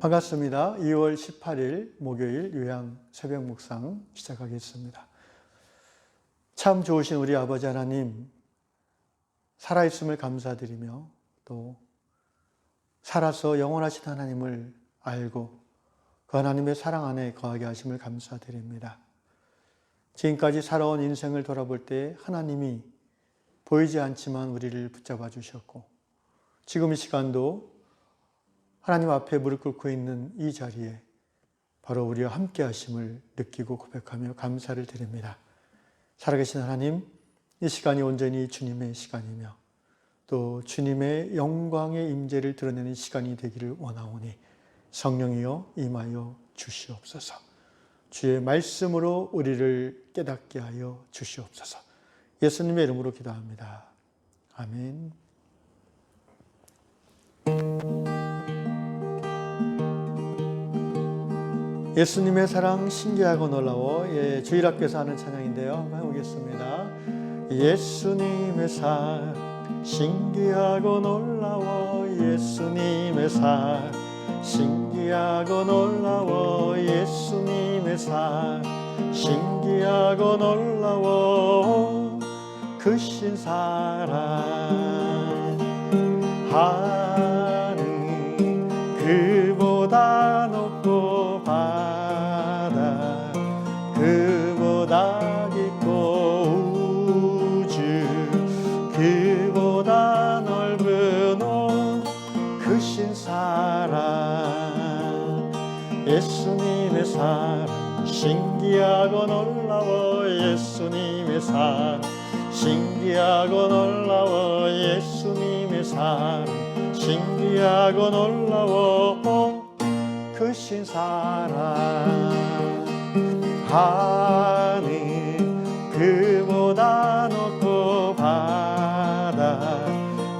반갑습니다. 2월 18일 목요일 요양 새벽 묵상 시작하겠습니다. 참 좋으신 우리 아버지 하나님, 살아있음을 감사드리며 또 살아서 영원하신 하나님을 알고 그 하나님의 사랑 안에 거하게 하심을 감사드립니다. 지금까지 살아온 인생을 돌아볼 때 하나님이 보이지 않지만 우리를 붙잡아 주셨고, 지금 이 시간도 하나님 앞에 무릎 꿇고 있는 이 자리에 바로 우리와 함께 하심을 느끼고 고백하며 감사를 드립니다. 살아계신 하나님, 이 시간이 온전히 주님의 시간이며 또 주님의 영광의 임재를 드러내는 시간이 되기를 원하오니 성령이여 임하여 주시옵소서. 주의 말씀으로 우리를 깨닫게 하여 주시옵소서. 예수님의 이름으로 기도합니다. 아멘. 예수님의 사랑 신기하고 놀라워. 주일학교에서 하는 찬양인데요. 한번 해보겠습니다. 예수님의 사랑 신기하고 놀라워. 예수님의 사랑 신기하고 놀라워. 예수님의 사랑 신기하고 놀라워. 크신 사랑 하늘 그보다 높고 바다 그보다 깊고 우주 그보다 넓은 옷 크신 사랑 예수님의 사랑 신기하고 놀라워. 예수님의 사랑 신기하고 놀라워. 예수님의 사랑 신기하고 놀라워. 크신 사랑 하늘 그보다 높고 바다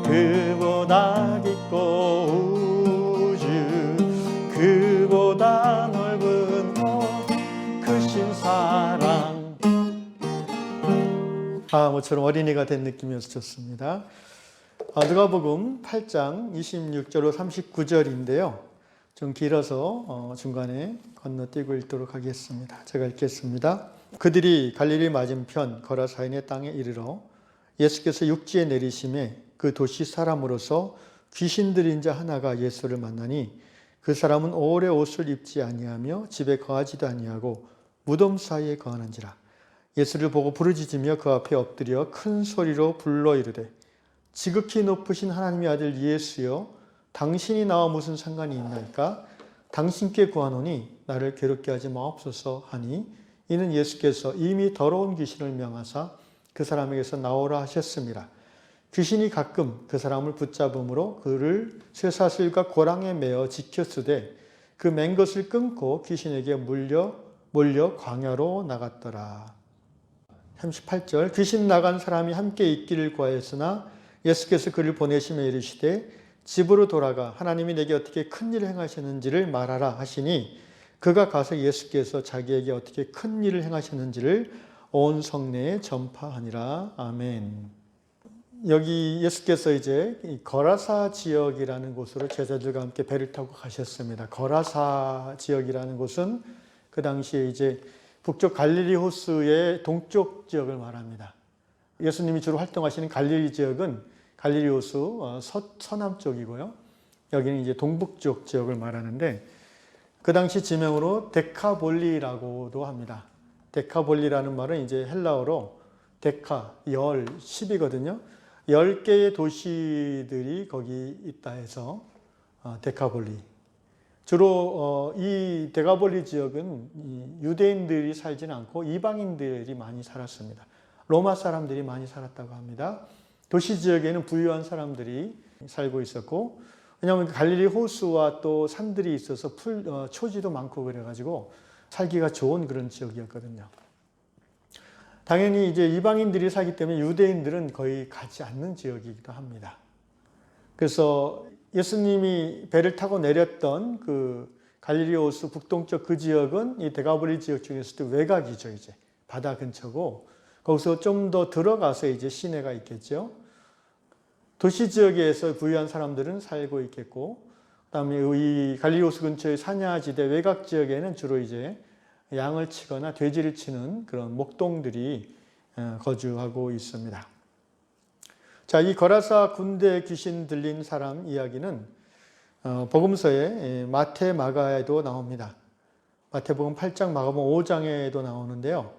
그보다 깊고 우주 그보다 넓은 곳 크신 사랑. 모처럼 어린이가 된 느낌이어서 좋습니다. 누가복음 8장 26절로 39절인데요. 좀 길어서 중간에 건너뛰고 읽도록 하겠습니다. 제가 읽겠습니다. 그들이 갈릴리 맞은편 거라사인의 땅에 이르러 예수께서 육지에 내리심에 그 도시 사람으로서 귀신 들린 자 하나가 예수를 만나니 그 사람은 오래 옷을 입지 아니하며 집에 거하지도 아니하고 무덤 사이에 거하는지라. 예수를 보고 부르짖으며 그 앞에 엎드려 큰 소리로 불러 이르되 지극히 높으신 하나님의 아들 예수여, 당신이 나와 무슨 상관이 있나이까? 당신께 구하노니 나를 괴롭게 하지 마옵소서 하니, 이는 예수께서 이미 더러운 귀신을 명하사 그 사람에게서 나오라 하셨습니다. 귀신이 가끔 그 사람을 붙잡음으로 그를 쇠사슬과 고랑에 매어 지켰으되 그 맨 것을 끊고 귀신에게 몰려 광야로 나갔더라. 38절 귀신 나간 사람이 함께 있기를 구하였으나 예수께서 그를 보내시며 이르시되 집으로 돌아가 하나님이 내게 어떻게 큰 일을 행하셨는지를 말하라 하시니, 그가 가서 예수께서 자기에게 어떻게 큰 일을 행하셨는지를 온 성내에 전파하니라. 아멘. 여기 예수께서 이제 거라사 지역이라는 곳으로 제자들과 함께 배를 타고 가셨습니다. 거라사 지역이라는 곳은 그 당시에 이제 북쪽 갈릴리 호수의 동쪽 지역을 말합니다. 예수님이 주로 활동하시는 갈릴리 지역은 갈릴리 호수 서남 쪽이고요. 여기는 이제 동북쪽 지역을 말하는데, 그 당시 지명으로 데카볼리라고도 합니다. 데카볼리라는 말은 이제 헬라어로 데카, 10이거든요. 10개의 도시들이 거기 있다 해서 데카볼리. 주로 이 데카볼리 지역은 유대인들이 살지는 않고 이방인들이 많이 살았습니다. 로마 사람들이 많이 살았다고 합니다. 도시 지역에는 부유한 사람들이 살고 있었고, 왜냐하면 갈릴리 호수와 또 산들이 있어서 초지도 많고 그래가지고 살기가 좋은 그런 지역이었거든요. 당연히 이제 이방인들이 살기 때문에 유대인들은 거의 가지 않는 지역이기도 합니다. 그래서 예수님이 배를 타고 내렸던 그 갈릴리 호수 북동쪽 그 지역은 이 데카볼리 지역 중에서도 외곽이죠. 이제 바다 근처고, 거기서 좀 더 들어가서 이제 시내가 있겠죠. 도시 지역에서 부유한 사람들은 살고 있겠고, 그다음에 이 갈릴리호수 근처의 산야지대 외곽 지역에는 주로 이제 양을 치거나 돼지를 치는 그런 목동들이 거주하고 있습니다. 자, 이 거라사 군대 귀신 들린 사람 이야기는 복음서에 마태, 마가에도 나옵니다. 마태복음 8장, 마가복음 5장에도 나오는데요.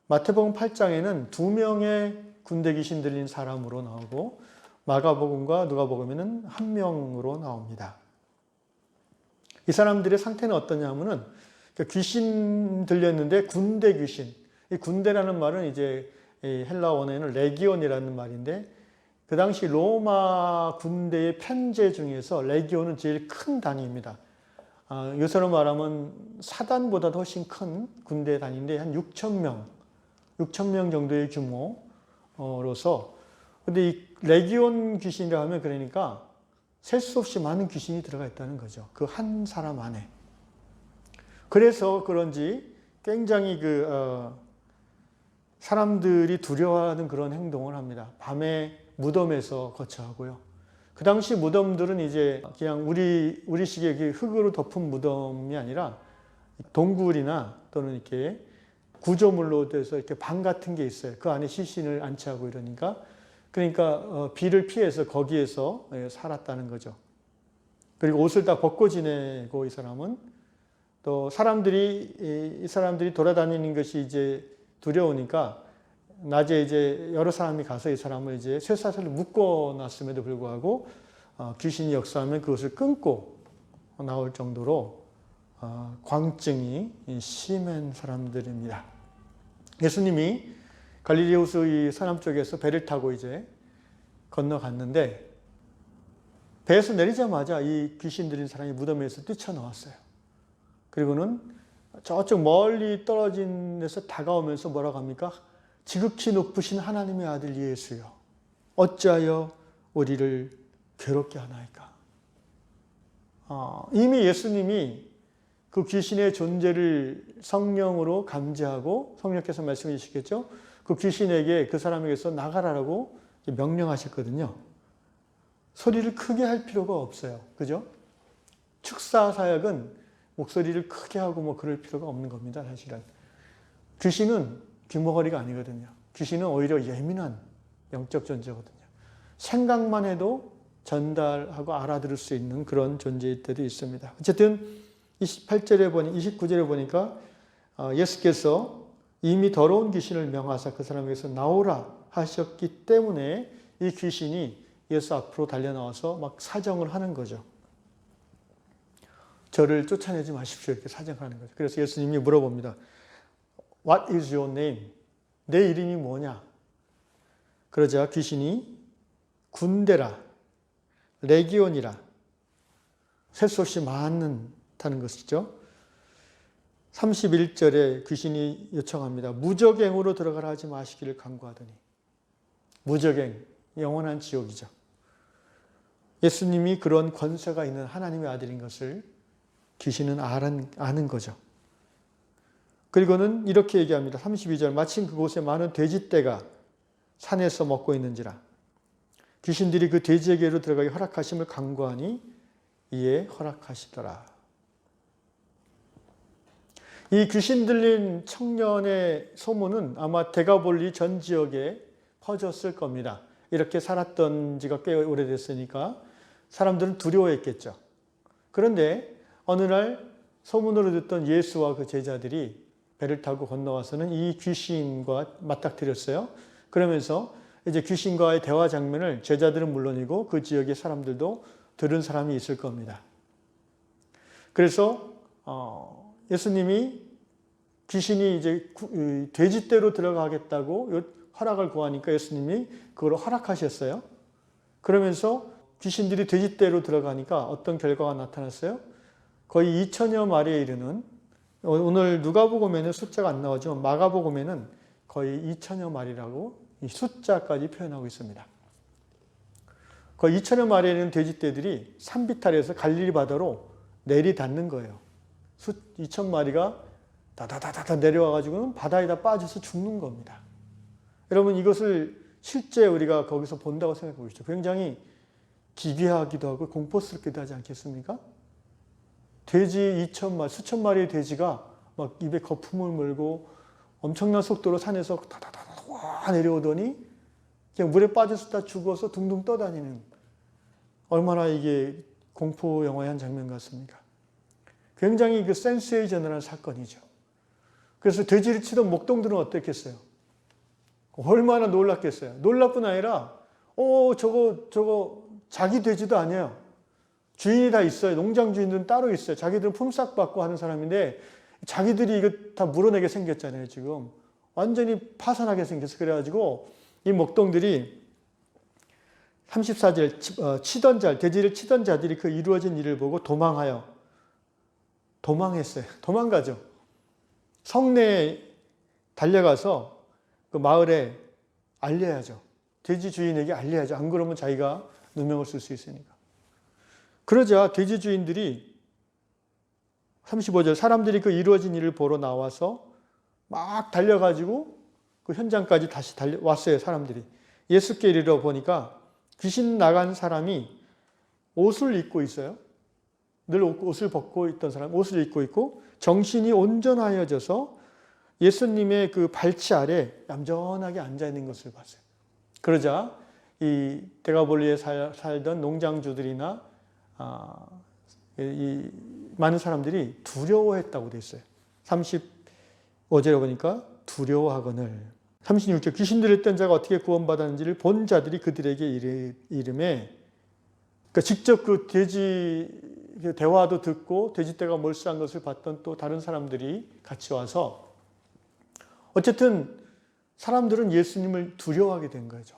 마태복음 8장에는 2명의 군대 귀신 들린 사람으로 나오고 마가복음과 누가복음에는 1명으로 나옵니다. 이 사람들의 상태는 어떠냐면은 귀신 들렸는데 군대 귀신. 이 군대라는 말은 이제 헬라 원어에는 레기온이라는 말인데 그 당시 로마 군대의 편제 중에서 레기온은 제일 큰 단위입니다. 요새로 말하면 사단보다도 훨씬 큰 군대 단위인데 한 6,000명 정도의 규모로서 근데 이 레기온 귀신이라 하면 그러니까 셀 수 없이 많은 귀신이 들어가 있다는 거죠. 그 한 사람 안에. 그래서 그런지 굉장히 사람들이 두려워하는 그런 행동을 합니다. 밤에 무덤에서 거처하고요. 그 당시 무덤들은 이제 그냥 우리식의 흙으로 덮은 무덤이 아니라 동굴이나 또는 이렇게 구조물로 돼서 이렇게 방 같은 게 있어요. 그 안에 시신을 안치하고 이러니까 비를 피해서 거기에서 살았다는 거죠. 그리고 옷을 다 벗고 지내고 이 사람은 또 이 사람들이 돌아다니는 것이 이제 두려우니까 낮에 이제 여러 사람이 가서 이 사람을 이제 쇠사슬로 묶어놨음에도 불구하고 귀신이 역사하면 그것을 끊고 나올 정도로 광증이 심한 사람들입니다. 예수님이 갈릴리호수 이 서남 쪽에서 배를 타고 이제 건너갔는데 배에서 내리자마자 이 귀신 들린 사람이 무덤에서 뛰쳐나왔어요. 그리고는 저쪽 멀리 떨어진 데서 다가오면서 뭐라고 합니까? 지극히 높으신 하나님의 아들 예수여, 어찌하여 우리를 괴롭게 하나이까? 이미 예수님이 그 귀신의 존재를 성령으로 감지하고 성령께서 말씀해 주시겠죠? 그 귀신에게 그 사람에게서 나가라라고 명령하셨거든요. 소리를 크게 할 필요가 없어요. 그죠? 축사 사역은 목소리를 크게 하고 뭐 그럴 필요가 없는 겁니다. 사실은. 귀신은 귀머거리가 아니거든요. 귀신은 오히려 예민한 영적 존재거든요. 생각만 해도 전달하고 알아들을 수 있는 그런 존재일 때도 있습니다. 어쨌든 29절에 보니까 예수께서 이미 더러운 귀신을 명하사 그 사람에게서 나오라 하셨기 때문에 이 귀신이 예수 앞으로 달려나와서 막 사정을 하는 거죠. 저를 쫓아내지 마십시오. 이렇게 사정하는 거죠. 그래서 예수님이 물어봅니다. What is your name? 내 이름이 뭐냐? 그러자 귀신이 군대라, 레기온이라, 셀 수 없이 많다는 것이죠. 31절에 귀신이 요청합니다. 무적행으로 들어가라 하지 마시기를 간구하더니. 무적행, 영원한 지옥이죠. 예수님이 그런 권세가 있는 하나님의 아들인 것을 귀신은 아는 거죠. 그리고는 이렇게 얘기합니다. 32절 마침 그곳에 많은 돼지떼가 산에서 먹고 있는지라 귀신들이 그 돼지에게로 들어가기 허락하심을 간구하니 이에 허락하시더라. 이 귀신 들린 청년의 소문은 아마 데가볼리 전 지역에 퍼졌을 겁니다. 이렇게 살았던 지가 꽤 오래됐으니까 사람들은 두려워했겠죠. 그런데 어느 날 소문으로 듣던 예수와 그 제자들이 배를 타고 건너와서는 이 귀신과 맞닥뜨렸어요. 그러면서 이제 귀신과의 대화 장면을 제자들은 물론이고 그 지역의 사람들도 들은 사람이 있을 겁니다. 그래서 예수님이 귀신이 이제 돼지떼로 들어가겠다고 허락을 구하니까 예수님이 그걸 허락하셨어요. 그러면서 귀신들이 돼지떼로 들어가니까 어떤 결과가 나타났어요? 거의 2천여 마리에 이르는, 오늘 누가복음에는 숫자가 안 나오지만 마가복음에는 거의 2천여 마리라고 이 숫자까지 표현하고 있습니다. 거의 2천여 마리에 이르는 돼지떼들이 산비탈에서 갈릴리 바다로 내리닿는 거예요. 2천 마리가 다다다다 내려와가지고는 바다에다 빠져서 죽는 겁니다. 여러분 이것을 실제 우리가 거기서 본다고 생각해 보시죠. 굉장히 기괴하기도 하고 공포스럽기도 하지 않겠습니까? 돼지 2,000마리, 수천 마리의 돼지가 막 입에 거품을 물고 엄청난 속도로 산에서 다다다다 와 내려오더니 그냥 물에 빠져서 다 죽어서 둥둥 떠다니는, 얼마나 이게 공포 영화의 한 장면 같습니까? 굉장히 그 센세이셔널한 사건이죠. 그래서 돼지를 치던 목동들은 어땠겠어요? 얼마나 놀랐겠어요? 놀랄 뿐 아니라 저거 자기 돼지도 아니에요. 주인이 다 있어요. 농장 주인들은 따로 있어요. 자기들은 품삯 받고 하는 사람인데 자기들이 이거 다 물어내게 생겼잖아요. 지금 완전히 파산하게 생겼어. 그래가지고 이 목동들이 34절 돼지를 치던 자들이 그 이루어진 일을 보고 도망했어요. 도망가죠. 성내에 달려가서 그 마을에 알려야죠. 돼지 주인에게 알려야죠. 안 그러면 자기가 누명을 쓸 수 있으니까. 그러자 돼지 주인들이 35절 사람들이 그 이루어진 일을 보러 나와서 막 달려가지고 그 현장까지 다시 왔어요. 사람들이. 예수께 이르러 보니까 귀신 나간 사람이 옷을 입고 있어요. 늘 옷을 벗고 있던 사람 옷을 입고 있고 정신이 온전하여져서 예수님의 그 발치 아래 얌전하게 앉아 있는 것을 봤어요. 그러자 이 데가볼리에 살던 농장주들이나 이 많은 사람들이 두려워했다고 돼 있어요. 35절에 보니까 두려워하거늘. 36절 귀신 들렸던 자가 어떻게 구원받았는지를 본 자들이 그들에게 이름에, 그러니까 직접 그 돼지 대화도 듣고 돼지떼가 몰수한 것을 봤던 또 다른 사람들이 같이 와서 어쨌든 사람들은 예수님을 두려워하게 된 거죠.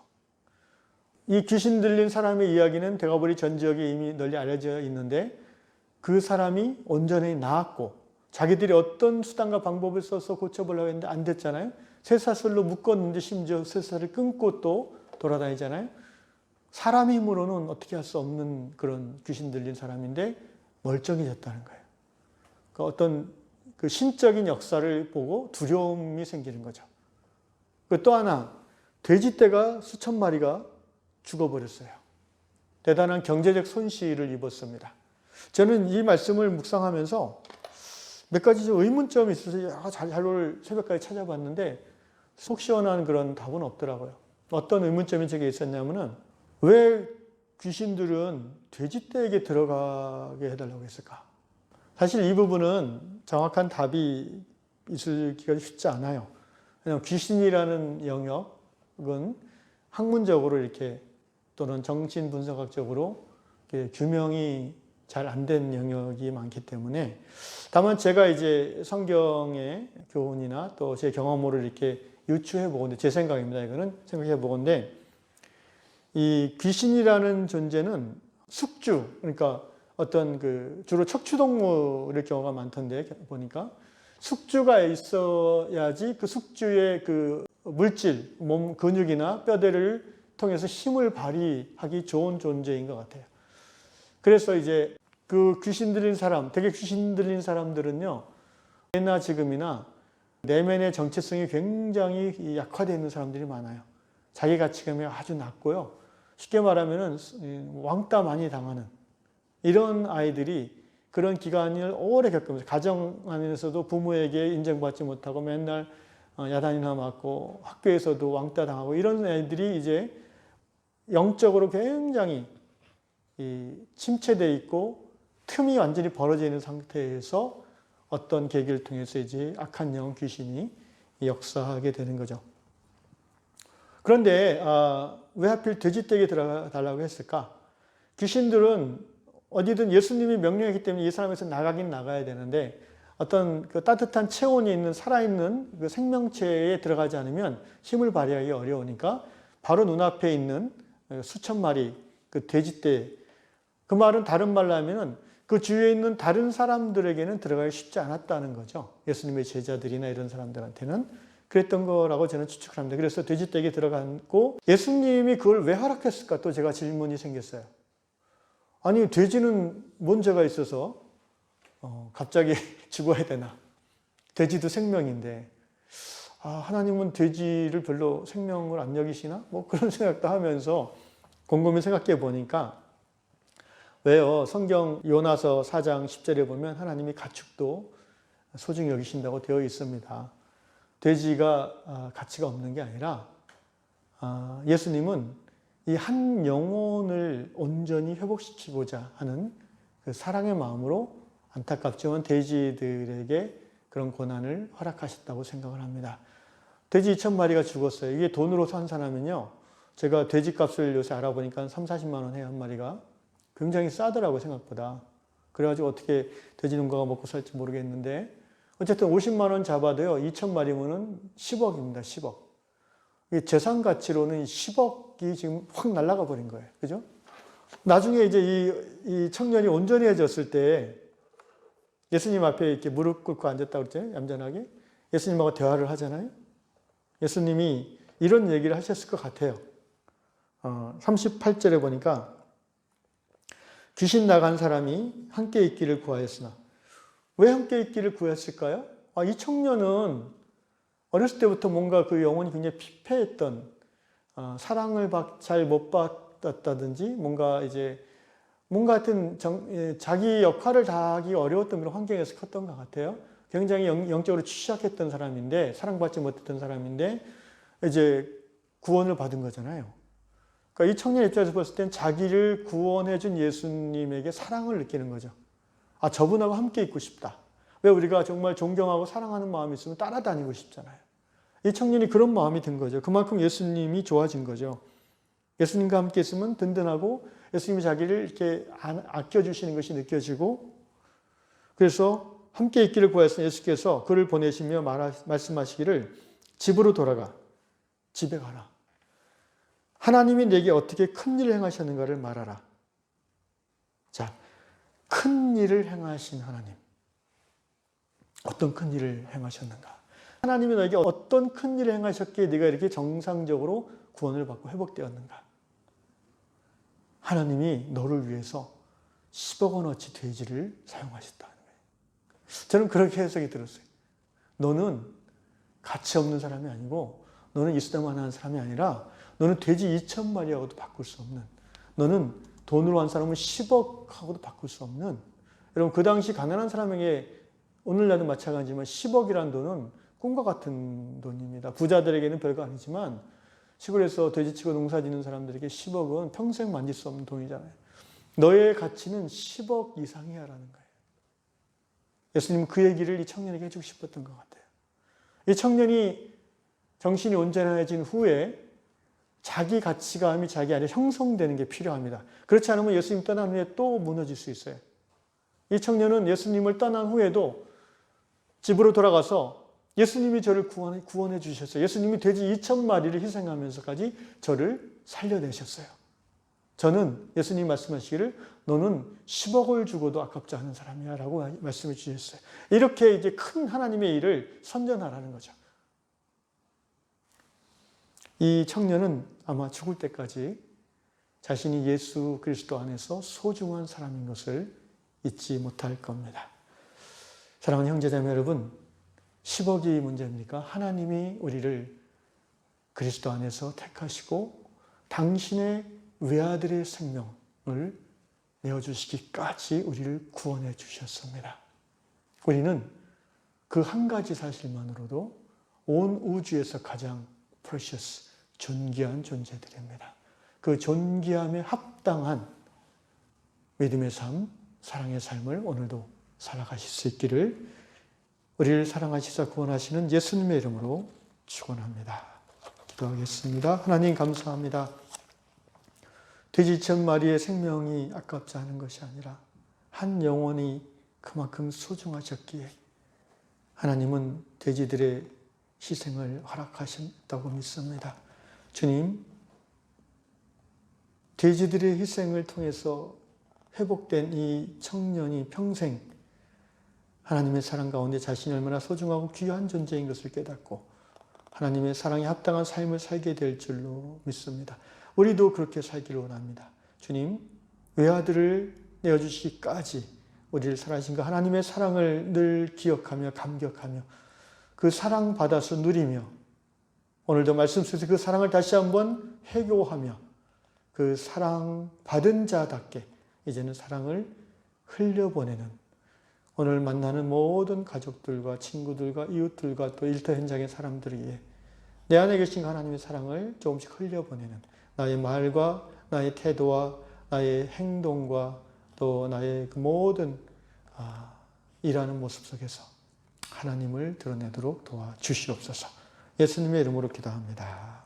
이 귀신 들린 사람의 이야기는 데가볼리 전 지역에 이미 널리 알려져 있는데 그 사람이 온전히 나았고 자기들이 어떤 수단과 방법을 써서 고쳐보려고 했는데 안 됐잖아요. 쇠사슬로 묶었는데 심지어 쇠사슬을 끊고 또 돌아다니잖아요. 사람 힘으로는 어떻게 할 수 없는 그런 귀신 들린 사람인데 멀쩡해졌다는 거예요. 그러니까 어떤 그 신적인 역사를 보고 두려움이 생기는 거죠. 또 하나, 돼지떼가 수천 마리가 죽어버렸어요. 대단한 경제적 손실을 입었습니다. 저는 이 말씀을 묵상하면서 몇 가지 좀 의문점이 있어서 자료를 새벽까지 찾아봤는데 속 시원한 그런 답은 없더라고요. 어떤 의문점이 제게 있었냐면은 왜 귀신들은 돼지떼에게 들어가게 해달라고 했을까? 사실 이 부분은 정확한 답이 있을기가 쉽지 않아요. 왜냐하면 귀신이라는 영역은 학문적으로 이렇게 또는 정신분석학적으로 규명이 잘 안 된 영역이 많기 때문에, 다만 제가 이제 성경의 교훈이나 또 제 경험으로 이렇게 유추해 보건데, 제 생각입니다. 이거는 생각해 보건데, 이 귀신이라는 존재는 숙주, 그러니까 어떤 그 주로 척추동물의 경우가 많던데 보니까 숙주가 있어야지 그 숙주의 그 물질, 몸 근육이나 뼈대를 통해서 힘을 발휘하기 좋은 존재인 것 같아요. 그래서 이제 그 귀신 들린 사람, 되게 귀신 들린 사람들은요, 예나 지금이나 내면의 정체성이 굉장히 약화되어 있는 사람들이 많아요. 자기 가치감이 아주 낮고요. 쉽게 말하면 왕따 많이 당하는 이런 아이들이 그런 기간을 오래 겪으면서 가정 안에서도 부모에게 인정받지 못하고 맨날 야단이나 맞고 학교에서도 왕따 당하고 이런 애들이 이제 영적으로 굉장히 침체되어 있고 틈이 완전히 벌어져 있는 상태에서 어떤 계기를 통해서 이제 악한 영 귀신이 역사하게 되는 거죠. 그런데 왜 하필 돼지떼에게 들어가 달라고 했을까? 귀신들은 어디든 예수님이 명령했기 때문에 이 사람에서 나가긴 나가야 되는데 어떤 그 따뜻한 체온이 있는 살아있는 그 생명체에 들어가지 않으면 힘을 발휘하기 어려우니까 바로 눈앞에 있는 수천 마리 그 돼지떼, 그 말은 다른 말로 하면은 그 주위에 있는 다른 사람들에게는 들어가기 쉽지 않았다는 거죠. 예수님의 제자들이나 이런 사람들한테는 그랬던 거라고 저는 추측을 합니다. 그래서 돼지떼에게 들어갔고 예수님이 그걸 왜 허락했을까? 또 제가 질문이 생겼어요. 아니 돼지는 뭔 죄가 있어서 갑자기 죽어야 되나? 돼지도 생명인데 하나님은 돼지를 별로 생명을 안 여기시나? 뭐 그런 생각도 하면서 곰곰이 생각해 보니까 왜요? 성경 요나서 4장 10절에 보면 하나님이 가축도 소중히 여기신다고 되어 있습니다. 돼지가 가치가 없는 게 아니라 예수님은 이 한 영혼을 온전히 회복시키고자 하는 그 사랑의 마음으로 안타깝지만 돼지들에게 그런 고난을 허락하셨다고 생각을 합니다. 돼지 2,000마리가 죽었어요. 이게 돈으로 산 사람은요, 제가 돼지 값을 요새 알아보니까 3, 40만 원 해요, 한 마리가. 굉장히 싸더라고요, 생각보다. 그래가지고 어떻게 돼지 농가가 먹고 살지 모르겠는데, 어쨌든 50만 원 잡아도요, 2,000마리면은 10억입니다, 10억. 재산 가치로는 10억이 지금 확 날아가 버린 거예요. 그죠? 나중에 이제 이 청년이 온전해졌을 때 예수님 앞에 이렇게 무릎 꿇고 앉았다고 그랬죠? 얌전하게. 예수님하고 대화를 하잖아요. 예수님이 이런 얘기를 하셨을 것 같아요. 38절에 보니까 귀신 나간 사람이 함께 있기를 구하였으나 왜 함께 있기를 구했을까요? 이 청년은 어렸을 때부터 뭔가 그 영혼이 굉장히 피폐했던, 사랑을 잘 못 받았다든지, 뭔가 하여튼 자기 역할을 다하기 어려웠던 그런 환경에서 컸던 것 같아요. 굉장히 영적으로 취약했던 사람인데, 사랑받지 못했던 사람인데, 이제 구원을 받은 거잖아요. 그러니까 이 청년 입장에서 봤을 땐 자기를 구원해준 예수님에게 사랑을 느끼는 거죠. 저분하고 함께 있고 싶다. 왜 우리가 정말 존경하고 사랑하는 마음이 있으면 따라다니고 싶잖아요. 이 청년이 그런 마음이 든 거죠. 그만큼 예수님이 좋아진 거죠. 예수님과 함께 있으면 든든하고 예수님이 자기를 이렇게 아껴주시는 것이 느껴지고, 그래서 함께 있기를 구하였으니 예수께서 그를 보내시며 말씀하시기를 집으로 돌아가, 집에 가라. 하나님이 내게 어떻게 큰 일을 행하셨는가를 말하라. 자, 큰 일을 행하신 하나님. 어떤 큰 일을 행하셨는가? 하나님이 너에게 어떤 큰 일을 행하셨기에 네가 이렇게 정상적으로 구원을 받고 회복되었는가? 하나님이 너를 위해서 10억 원어치 돼지를 사용하셨다는 거예요. 저는 그렇게 해석이 들었어요. 너는 가치 없는 사람이 아니고, 너는 있을만한 사람이 아니라, 너는 돼지 2,000마리하고도 바꿀 수 없는, 너는 돈으로 한 사람은 10억하고도 바꿀 수 없는, 여러분 그 당시 가난한 사람에게 오늘날도 마찬가지지만 10억이란 돈은 꿈과 같은 돈입니다. 부자들에게는 별거 아니지만 시골에서 돼지치고 농사짓는 사람들에게 10억은 평생 만질 수 없는 돈이잖아요. 너의 가치는 10억 이상이야라는 거예요. 예수님은 그 얘기를 이 청년에게 해주고 싶었던 것 같아요. 이 청년이 정신이 온전해진 후에 자기 가치감이 자기 안에 형성되는 게 필요합니다. 그렇지 않으면 예수님 떠난 후에 또 무너질 수 있어요. 이 청년은 예수님을 떠난 후에도 집으로 돌아가서 예수님이 저를 구원해 주셨어요. 예수님이 돼지 2,000마리를 희생하면서까지 저를 살려내셨어요. 저는 예수님 말씀하시기를 너는 10억을 주고도 아깝지 않은 사람이야 라고 말씀해 주셨어요. 이렇게 이제 큰 하나님의 일을 선전하라는 거죠. 이 청년은 아마 죽을 때까지 자신이 예수 그리스도 안에서 소중한 사람인 것을 잊지 못할 겁니다. 사랑하는 형제자매 여러분, 10억이 문제입니까? 하나님이 우리를 그리스도 안에서 택하시고 당신의 외아들의 생명을 내어주시기까지 우리를 구원해 주셨습니다. 우리는 그 한 가지 사실만으로도 온 우주에서 가장 precious, 존귀한 존재들입니다. 그 존귀함에 합당한 믿음의 삶, 사랑의 삶을 오늘도 살아가실 수 있기를 우리를 사랑하시사 구원하시는 예수님의 이름으로 축원합니다. 기도하겠습니다. 하나님 감사합니다. 돼지 2,000마리의 생명이 아깝지 않은 것이 아니라 한 영혼이 그만큼 소중하셨기에 하나님은 돼지들의 희생을 허락하신다고 믿습니다. 주님, 돼지들의 희생을 통해서 회복된 이 청년이 평생 하나님의 사랑 가운데 자신이 얼마나 소중하고 귀한 존재인 것을 깨닫고 하나님의 사랑에 합당한 삶을 살게 될 줄로 믿습니다. 우리도 그렇게 살기를 원합니다. 주님, 외아들을 내어주시기까지 우리를 사랑하신 그 하나님의 사랑을 늘 기억하며 감격하며 그 사랑 받아서 누리며 오늘도 말씀 속에서 그 사랑을 다시 한번 회고하며 그 사랑 받은 자답게 이제는 사랑을 흘려보내는, 오늘 만나는 모든 가족들과 친구들과 이웃들과 또 일터 현장의 사람들에게 내 안에 계신 하나님의 사랑을 조금씩 흘려보내는 나의 말과 나의 태도와 나의 행동과 또 나의 그 모든 일하는 모습 속에서 하나님을 드러내도록 도와주시옵소서. 예수님의 이름으로 기도합니다.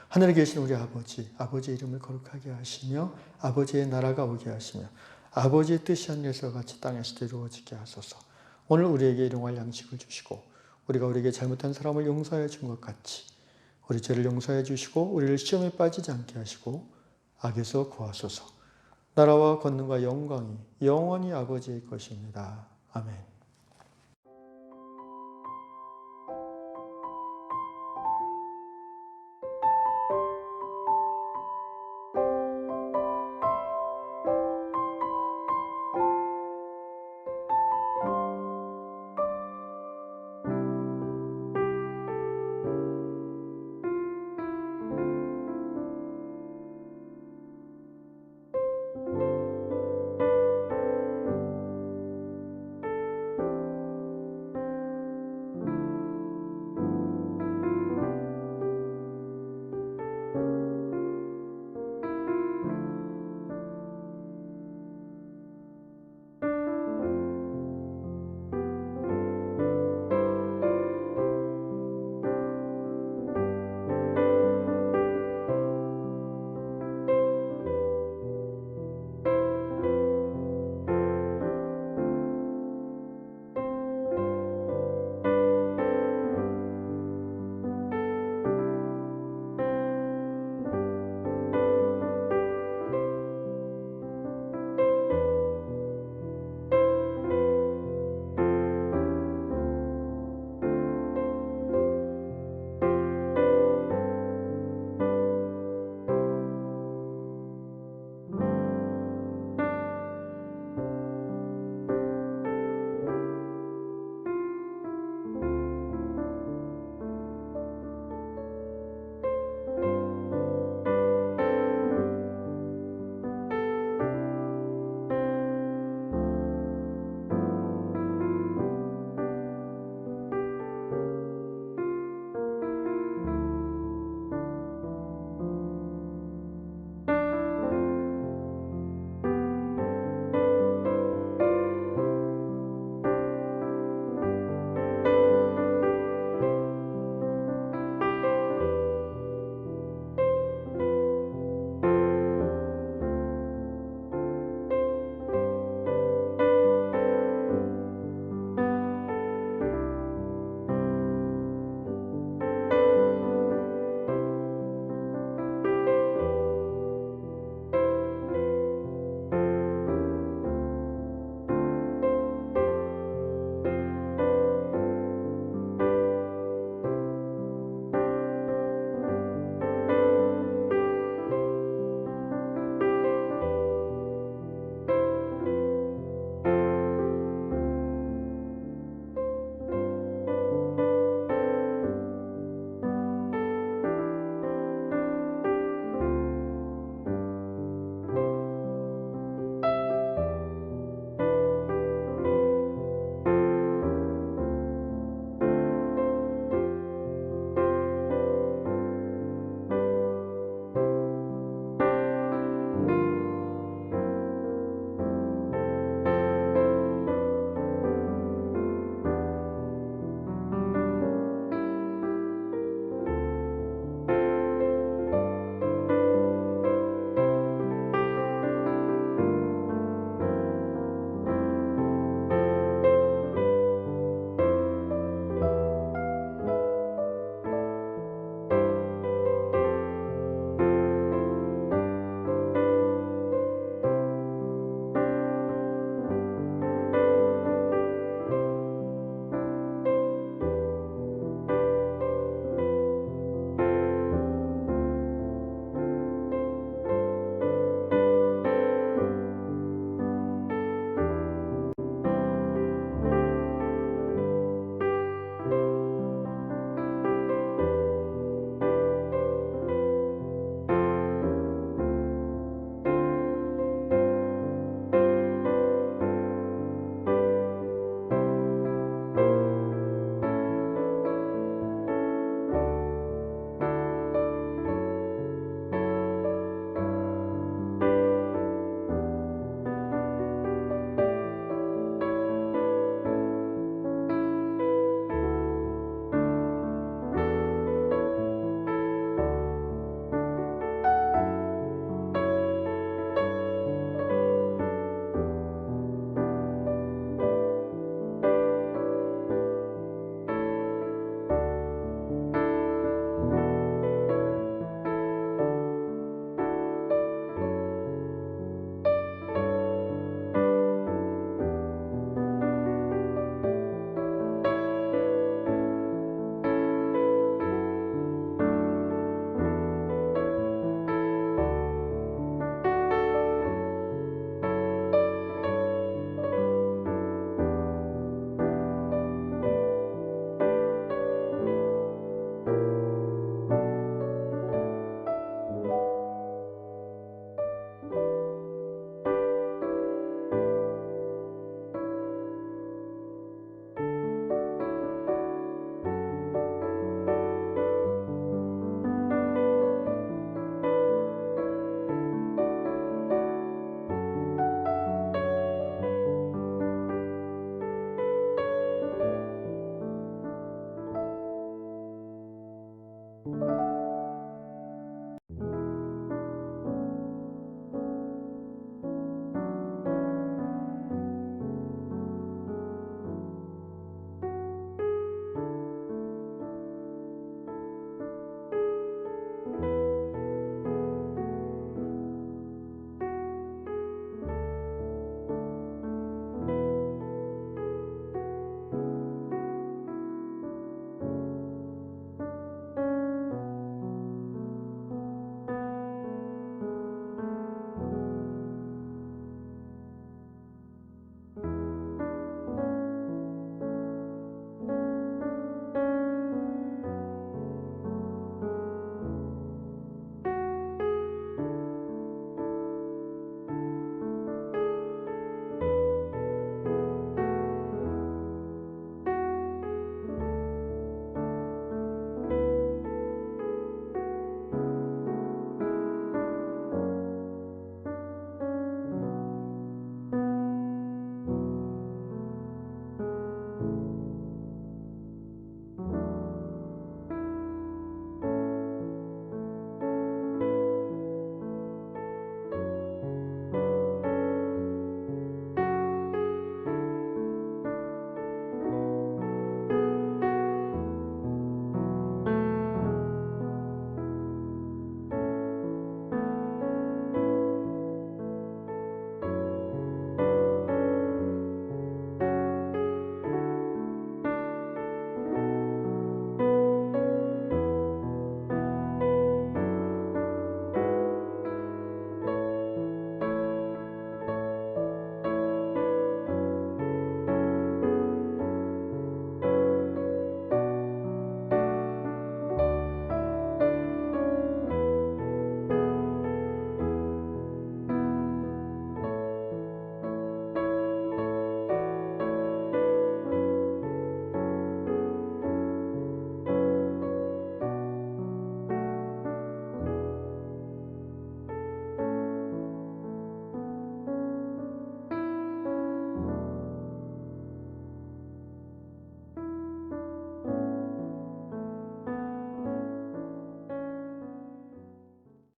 하늘에 계신 우리 아버지, 아버지의 이름을 거룩하게 하시며 아버지의 나라가 오게 하시며 아버지의 뜻이 하늘에서 같이 땅에서도 이루어지게 하소서. 오늘 우리에게 일용할 양식을 주시고 우리가 우리에게 잘못한 사람을 용서해 준 것 같이 우리 죄를 용서해 주시고 우리를 시험에 빠지지 않게 하시고 악에서 구하소서. 나라와 권능과 영광이 영원히 아버지의 것입니다. 아멘.